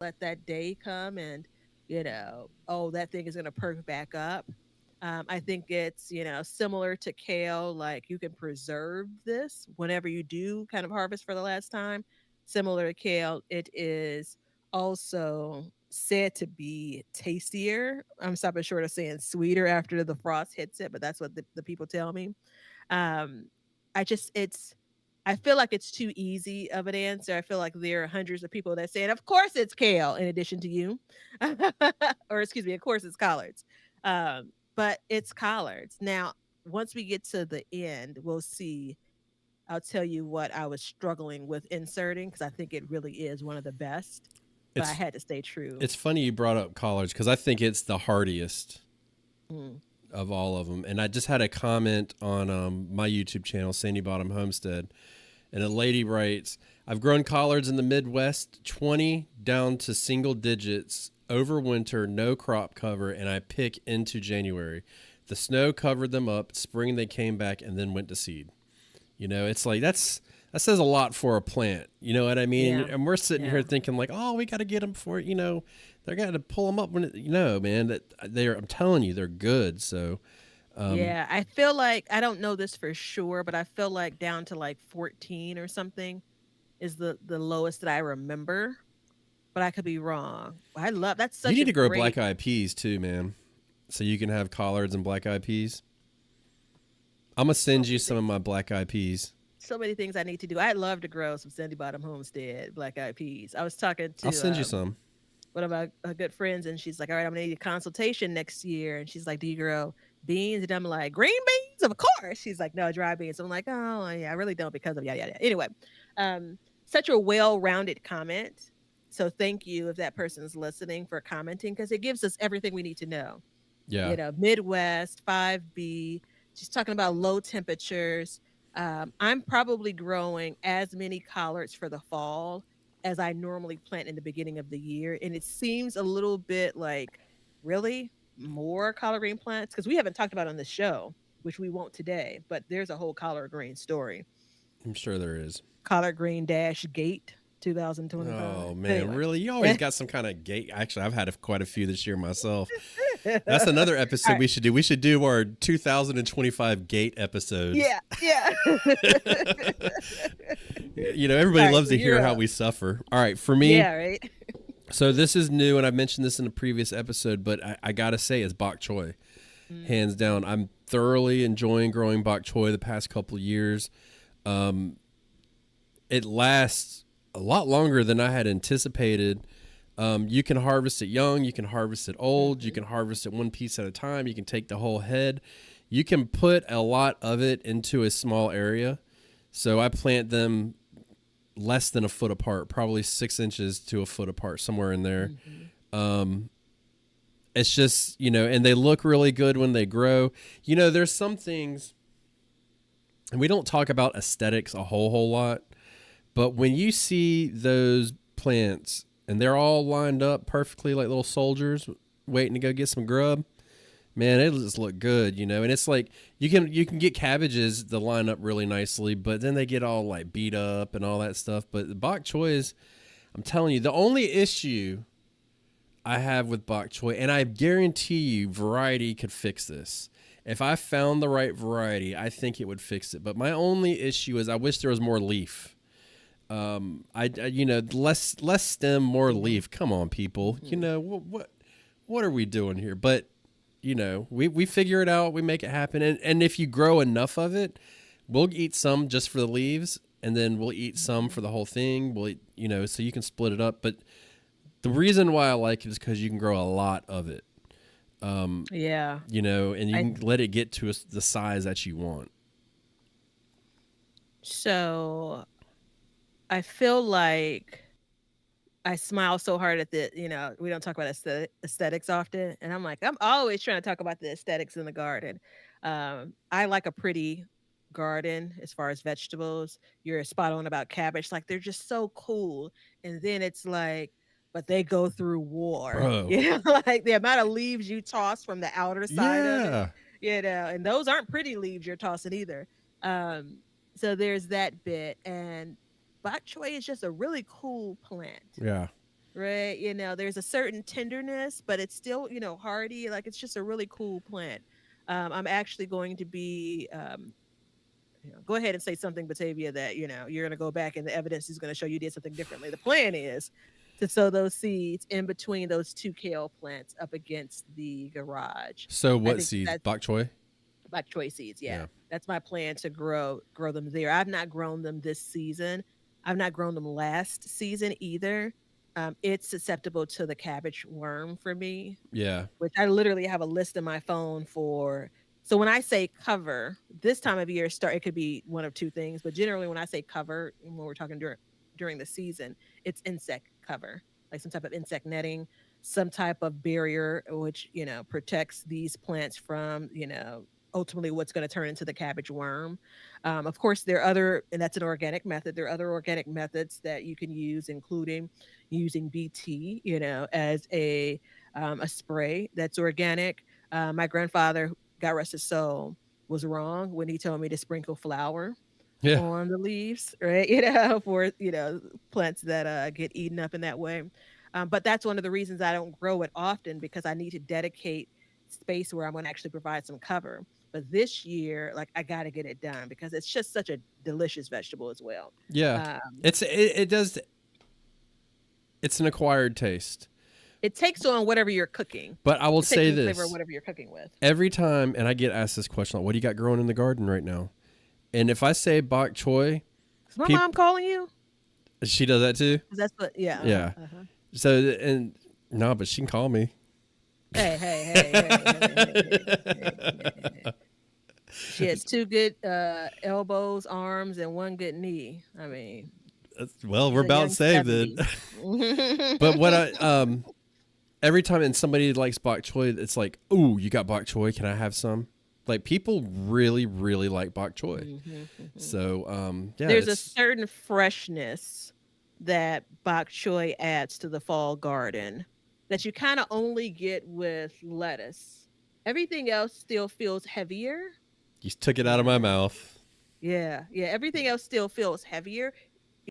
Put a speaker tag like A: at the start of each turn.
A: let that day come and, oh, that thing is going to perk back up. I think it's, similar to kale, like you can preserve this whenever you do kind of harvest for the last time. Similar to kale, it is also said to be tastier. I'm stopping short of saying sweeter after the frost hits it, but that's what the people tell me. Um, I feel like it's too easy of an answer. I feel like there are hundreds of people that say, "Of course it's kale," in addition to you, or excuse me, of course it's collards. But it's collards. Now, once we get to the end, we'll see. I'll tell you what I was struggling with inserting because I think it really is one of the best. But I
B: It's
A: had to stay true.
B: it's funny you brought up collards because I think it's the hardiest
A: Mm.
B: of all of them. And I just had a comment on my YouTube channel, Sandy Bottom Homestead, and a lady writes, "I've grown collards in the Midwest, 20 down to single digits over winter, no crop cover, and I pick into January. The snow covered them up. Spring they came back and then went to seed." It's like that says a lot for a plant. You know what I mean?
A: Yeah.
B: And we're sitting here
A: Yeah.
B: thinking like, oh, we got to get them for they're got to pull them up when man, that they're. I'm telling you, they're good. So
A: Yeah, I feel like I don't know this for sure, but I feel like down to like 14 or something is the lowest that I remember, but I could be wrong. I love that's
B: you
A: such
B: need
A: a
B: to grow black
A: great
B: eyed peas too, man. So you can have collards and black eyed peas. I'm gonna
A: so
B: send you
A: many
B: some of
A: things.
B: my black eyed peas.
A: So many things I need to do. I'd love to grow some Sandy Bottom Homestead black eyed peas. I was talking
B: I'll
A: to
B: send you some.
A: one of my good friends, and she's like, "All right, I'm gonna need a consultation next year." And she's like, "Do you grow beans?" And I'm like, "Green beans, of course." She's like, "No, dry beans." So I'm like, "Oh, yeah, I really don't because of yada yada." Anyway, such a well-rounded comment. So thank you if that person's listening for commenting because it gives us everything we need to know.
B: Yeah.
A: Midwest 5B. She's talking about low temperatures. I'm probably growing as many collards for the fall as I normally plant in the beginning of the year. And it seems a little bit like, really? More collard green plants? Because we haven't talked about it on the show, which we won't today, but there's a whole collard green story.
B: I'm sure there is.
A: Collard green dash gate 2025.
B: Oh man,
A: Anyway.
B: really? You always got some kind of gate. Actually, I've had quite a few this year myself. That's another
A: All
B: episode
A: right.
B: we should do. We should do our 2025 gate episodes.
A: Yeah. Yeah.
B: Everybody
A: All right.
B: loves
A: So
B: to
A: you're
B: hear how
A: up.
B: we suffer. All right, for me,
A: Yeah. Right.
B: so this is new, and I mentioned this in a previous episode, but I gotta say, it's bok choy, hands down.
A: Mm.
B: I'm thoroughly enjoying growing bok choy the past couple of years. It lasts a lot longer than I had anticipated. You can harvest it young, you can harvest it old, you
A: Mhm.
B: can harvest it one piece at a time, you can take the whole head. You can put a lot of it into a small area. So I plant them less than a foot apart, probably 6 inches to a foot apart, somewhere in there.
A: Mhm.
B: It's just, and they look really good when they grow. There's some things, and we don't talk about aesthetics a whole lot, but when you see those plants and they're all lined up perfectly like little soldiers waiting to go get some grub, man, it just look good, And it's like you can get cabbages that line up really nicely, but then they get all like beat up and all that stuff. But the bok choy is, I'm telling you, the only issue I have with bok choy, and I guarantee you, variety could fix this. If I found the right variety, I think it would fix it. But my only issue is I wish there was more leaf. Less stem, more
A: Mhm.
B: leaf. Come on, people.
A: Mhm.
B: What are we doing here? But we figure it out. We make it happen. And if you grow enough of it, we'll eat some just for the leaves, and then we'll eat some
A: Mhm.
B: for the whole thing. We'll eat, so you can split it up. But the reason why I like it is because you can grow a lot of it.
A: Yeah.
B: And you
A: I
B: can let it get to the size that you want.
A: so I feel like I smile so hard at we don't talk about aesthetics often. And I'm like, I'm always trying to talk about the aesthetics in the garden. I like a pretty garden as far as vegetables. You're spot on about cabbage. Like they're just so cool. And then it's like, but they go through war.
B: Bro.
A: Like the amount of leaves you toss from the outer side of it,
B: Yeah.
A: and those aren't pretty leaves you're tossing either. Um, so there's that bit. And bok choy is just a really cool plant.
B: Yeah.
A: right? There's a certain tenderness, but it's still, hardy. Like it's just a really cool plant. I'm actually going to be go ahead and say something, Batavia, that you're going to go back and the evidence is going to show you did something differently. The plan is to sow those seeds in between those two kale plants up against the garage.
B: So
A: I
B: what
A: think
B: seeds?
A: that's
B: Bok choy?
A: bok choy seeds. Yeah,
B: Yeah.
A: that's my plan to grow them there. I've not grown them this season. I've not grown them last season either. It's susceptible to the cabbage worm for me,
B: Yeah.
A: which I literally have a list in my phone for. So when I say cover, this time of year it could be one of two things, but generally when I say cover, when we're talking during the season, it's insect cover, like some type of insect netting, some type of barrier which, protects these plants from, ultimately what's going to turn into the cabbage worm. Of course, there are other, and that's an organic method. There are other organic methods that you can use, including using BT, as a spray that's organic. My grandfather, God rest his soul, was wrong when he told me to sprinkle flour
B: Yeah.
A: on the leaves, right? For plants that get eaten up in that way. But that's one of the reasons I don't grow it often because I need to dedicate space where I'm going to actually provide some cover. But this year, like I got to get it done because it's just such a delicious vegetable as well.
B: Yeah.
A: Um,
B: It does. It's an acquired taste.
A: it takes on whatever you're cooking.
B: But I will
A: It takes
B: say
A: on the flavor of
B: this
A: whatever you're cooking with.
B: every time, and I get asked this question, like, what do you got growing in the garden right now? And if I say bok choy,
A: Is my
B: people,
A: mom calling you?
B: she does that too.
A: 'Cause that's what. Yeah.
B: Yeah.
A: Uh-huh.
B: So, and no, but she can call me.
A: Hey, hey, hey, hey, hey, hey, hey, hey, hey. She has two good elbows, arms, and one good knee. I mean,
B: Well, we're
A: she's a
B: about
A: young
B: saved then.
A: 70.
B: But what I every time and somebody likes bok choy, it's like, "Ooh, you got bok choy? Can I have some?" Like people really, really like bok choy.
A: Mhm, mhm.
B: So, yeah,
A: There's a
B: it's
A: certain freshness that bok choy adds to the fall garden that you kind of only get with lettuce. Everything else still feels heavier.
B: you took it out of my
A: Yeah.
B: mouth.
A: Yeah, yeah. Everything else still feels heavier.